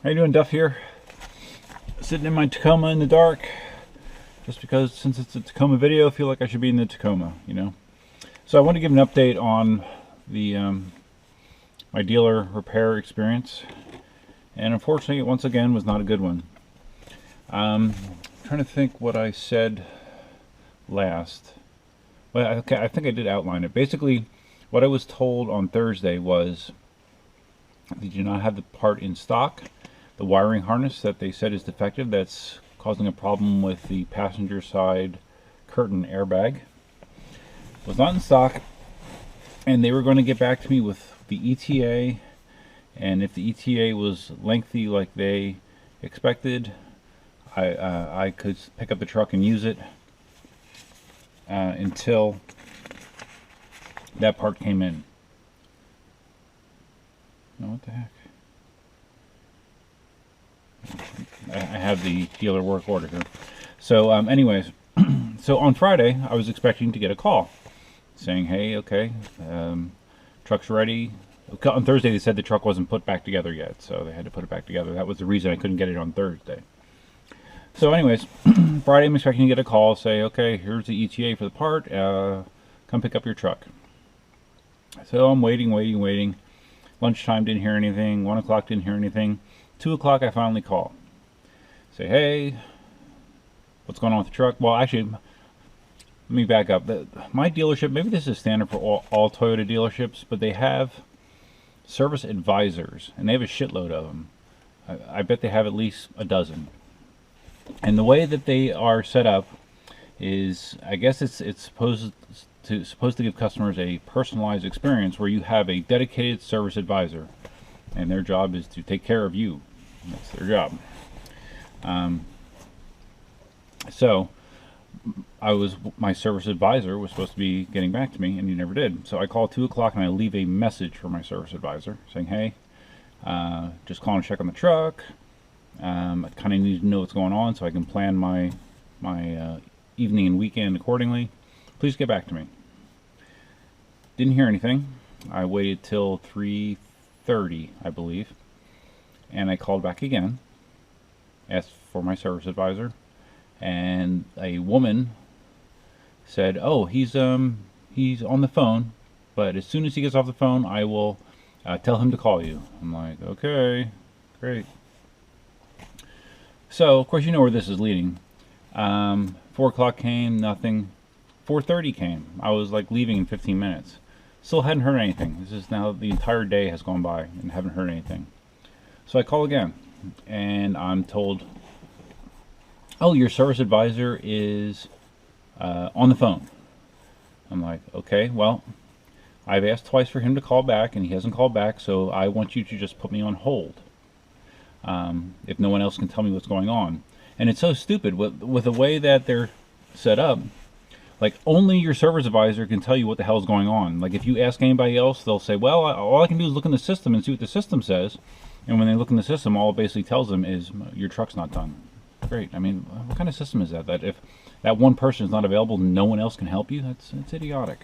How you doing, Duff here? Sitting in my Tacoma in the dark, just because since it's a Tacoma video, I feel like I should be in the Tacoma, you know. So I want to give an update on the my dealer repair experience, and unfortunately, it once again was not a good one. I'm trying to think what I said last. Well, okay, I think I did outline it. Basically, what I was told on Thursday was they do not have the part in stock. The wiring harness that they said is defective, that's causing a problem with the passenger side curtain airbag, was not in stock, and they were going to get back to me with the ETA, and if the ETA was lengthy like they expected, I could pick up the truck and use it until that part came in. Oh, what the heck? I have the dealer work order here. So anyways, so on Friday I was expecting to get a call saying, hey, okay, truck's ready. On Thursday they said the truck wasn't put back together yet, so they had to put it back together. That was the reason I couldn't get it on Thursday. So anyways, Friday I'm expecting to get a call, say, okay, here's the ETA for the part, come pick up your truck. So I'm waiting. Lunchtime, didn't hear anything. 1 o'clock, didn't hear anything. 2 o'clock, I finally call. Say, hey, what's going on with the truck? Well, actually, let me back up. My dealership, maybe this is standard for all Toyota dealerships, but they have service advisors, and they have a shitload of them. I bet they have at least a dozen. And the way that they are set up is, I guess it's supposed to give customers a personalized experience where you have a dedicated service advisor, and their job is to take care of you. That's their job. So my service advisor was supposed to be getting back to me, and he never did. So I call 2 o'clock and I leave a message for my service advisor saying, hey, just calling to check on the truck. I kind of need to know what's going on so I can plan my evening and weekend accordingly. Please get back to me. Didn't hear anything. I waited till 3:30, I believe, and I called back again, asked for my service advisor, and a woman said, oh, he's on the phone, but as soon as he gets off the phone I will tell him to call you. I'm like, okay, great. So of course you know where this is leading. 4 o'clock came, nothing. 4:30 came. I was like leaving in 15 minutes. Still hadn't heard anything. This is now the entire day has gone by and haven't heard anything. So I call again, and I'm told, oh, your service advisor is on the phone. I'm like, okay, well, I've asked twice for him to call back and he hasn't called back, so I want you to just put me on hold if no one else can tell me what's going on. And it's so stupid with the way that they're set up. Like, only your service advisor can tell you what the hell's going on. Like, if you ask anybody else, they'll say, well, all I can do is look in the system and see what the system says. And when they look in the system, all it basically tells them is your truck's not done. Great. I mean, what kind of system is that? That if that one person is not available, no one else can help you? That's idiotic.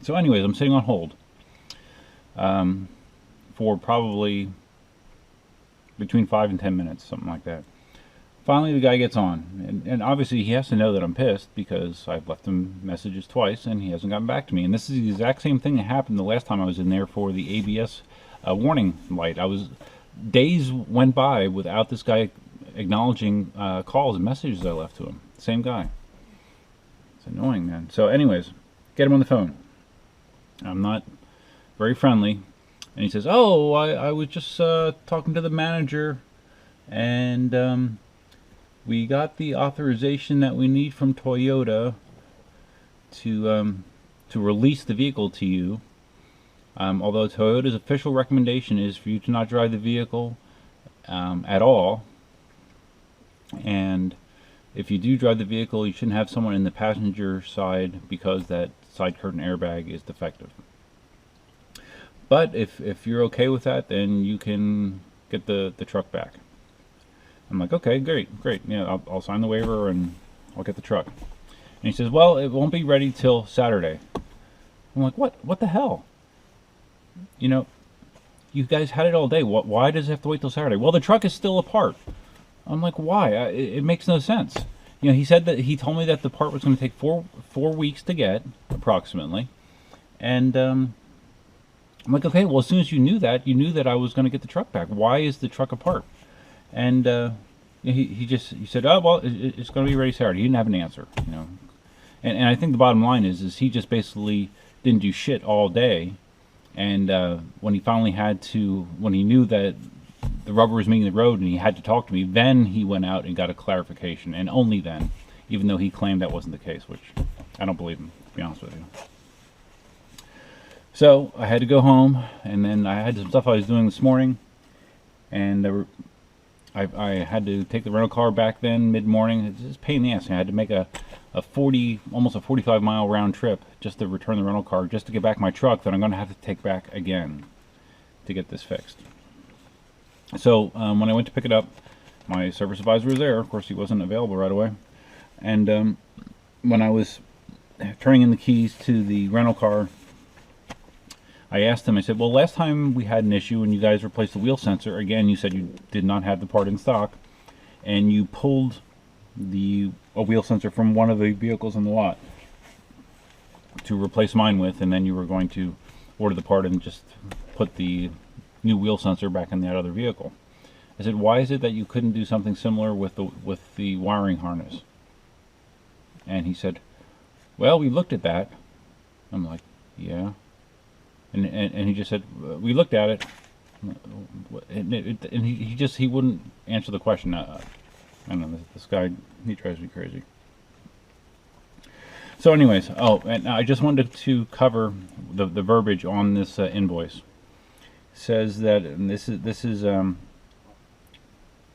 So anyways, I'm sitting on hold for probably between 5 and 10 minutes, something like that. Finally, the guy gets on, and obviously he has to know that I'm pissed because I've left him messages twice and he hasn't gotten back to me. And this is the exact same thing that happened the last time I was in there for the ABS warning light. Days went by without this guy acknowledging calls and messages I left to him. Same guy. It's annoying, man. So anyways, get him on the phone. I'm not very friendly. And he says, oh, I was just talking to the manager, and we got the authorization that we need from Toyota to release the vehicle to you. Although Toyota's official recommendation is for you to not drive the vehicle at all. And if you do drive the vehicle, you shouldn't have someone in the passenger side because that side curtain airbag is defective. But if you're okay with that, then you can get the truck back. I'm like, okay, great. Yeah, I'll sign the waiver and I'll get the truck. And he says, well, it won't be ready till Saturday. I'm like, what the hell? You know, you guys had it all day. Why does it have to wait till Saturday? Well, the truck is still apart. I'm like, why? It makes no sense. You know, he said that he told me that the part was going to take four weeks to get, approximately. And I'm like, okay, well, as soon as you knew that I was going to get the truck back. Why is the truck apart? And he said, oh, well, it's going to be ready Saturday. He didn't have an answer, you know. And I think the bottom line is he just basically didn't do shit all day. And when he finally when he knew that the rubber was meeting the road and he had to talk to me, then he went out and got a clarification, and only then, even though he claimed that wasn't the case, which I don't believe him, to be honest with you. So I had to go home, and then I had some stuff I was doing this morning, and I had to take the rental car back then mid-morning. It's just a pain in the ass. I had to make almost a 45-mile round trip just to return the rental car, just to get back my truck that I'm going to have to take back again to get this fixed. So when I went to pick it up, my service advisor was there. Of course, he wasn't available right away. And when I was turning in the keys to the rental car, I asked him, I said, well, last time we had an issue and you guys replaced the wheel sensor, again, you said you did not have the part in stock, and you pulled a wheel sensor from one of the vehicles in the lot to replace mine with, and then you were going to order the part and just put the new wheel sensor back in that other vehicle. I said, why is it that you couldn't do something similar with the wiring harness? And he said, well, we looked at that. I'm like, yeah. And he just said, we looked at it, and he wouldn't answer the question. I don't know, this guy, he drives me crazy. So anyways, and I just wanted to cover the verbiage on this invoice. It says that, and this is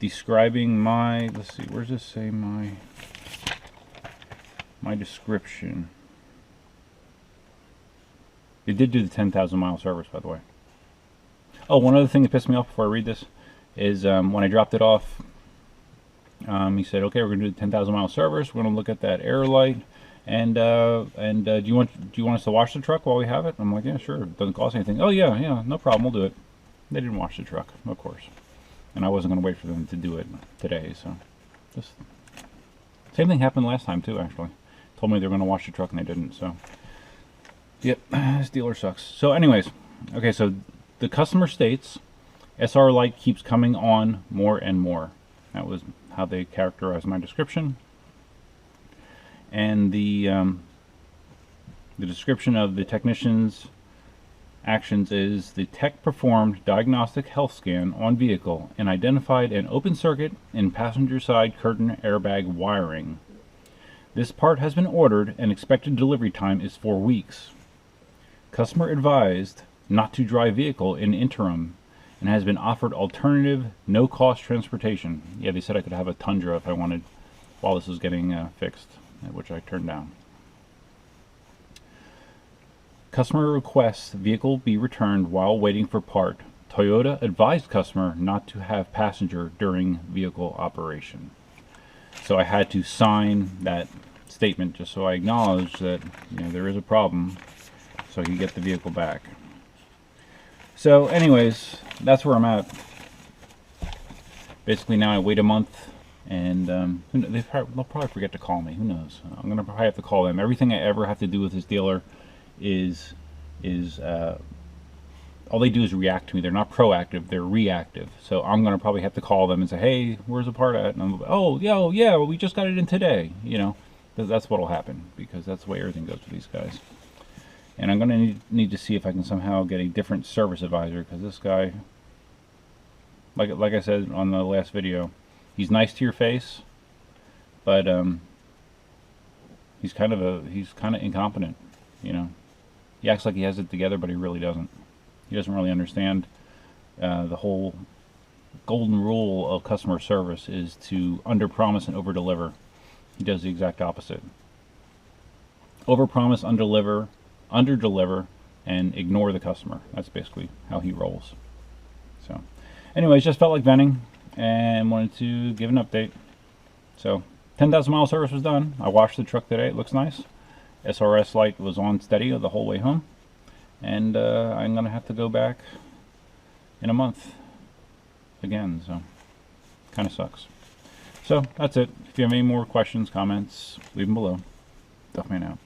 describing my, let's see, where does this say my description? It did do the 10,000 mile service, by the way. Oh, one other thing that pissed me off before I read this is when I dropped it off, he said, okay, we're going to do the 10,000 mile service. We're going to look at that air light. And do you want us to wash the truck while we have it? I'm like, yeah, sure. It doesn't cost anything. Oh, yeah, no problem. We'll do it. They didn't wash the truck, of course. And I wasn't going to wait for them to do it today, so. Just same thing happened last time, too, actually. Told me they were going to wash the truck, and they didn't, so. Yep, this dealer sucks. So anyways, okay, so the customer states, SR light keeps coming on more and more. That was how they characterized my description. And the description of the technician's actions is, the tech performed diagnostic health scan on vehicle and identified an open circuit in passenger side curtain airbag wiring. This part has been ordered and expected delivery time is 4 weeks. Customer advised not to drive vehicle in interim and has been offered alternative no-cost transportation. Yeah, they said I could have a Tundra if I wanted while this was getting fixed, which I turned down. Customer requests vehicle be returned while waiting for part. Toyota advised customer not to have passenger during vehicle operation. So I had to sign that statement just so I acknowledge that, you know, there is a problem, so you get the vehicle back. So anyways, that's where I'm at. Basically now I wait a month, and they'll probably forget to call me. Who knows? I'm gonna probably have to call them. Everything I ever have to do with this dealer is all they do is react to me. They're not proactive, they're reactive. So I'm gonna probably have to call them and say, hey, where's the part at? And I'm like, oh yeah, well, we just got it in today. You know, that's what'll happen, because that's the way everything goes with these guys. And I'm gonna need to see if I can somehow get a different service advisor, because this guy, like I said on the last video, he's nice to your face, but he's kind of incompetent. You know, he acts like he has it together, but he really doesn't. He doesn't really understand the whole golden rule of customer service is to under-promise and over-deliver. He does the exact opposite. Over-promise, under-deliver, and ignore the customer. That's basically how he rolls. So, anyways, just felt like venting and wanted to give an update. So, 10,000 mile service was done. I washed the truck today. It looks nice. SRS light was on steady the whole way home. And I'm going to have to go back in a month again, so kind of sucks. So that's it. If you have any more questions, comments, leave them below. Duffman out.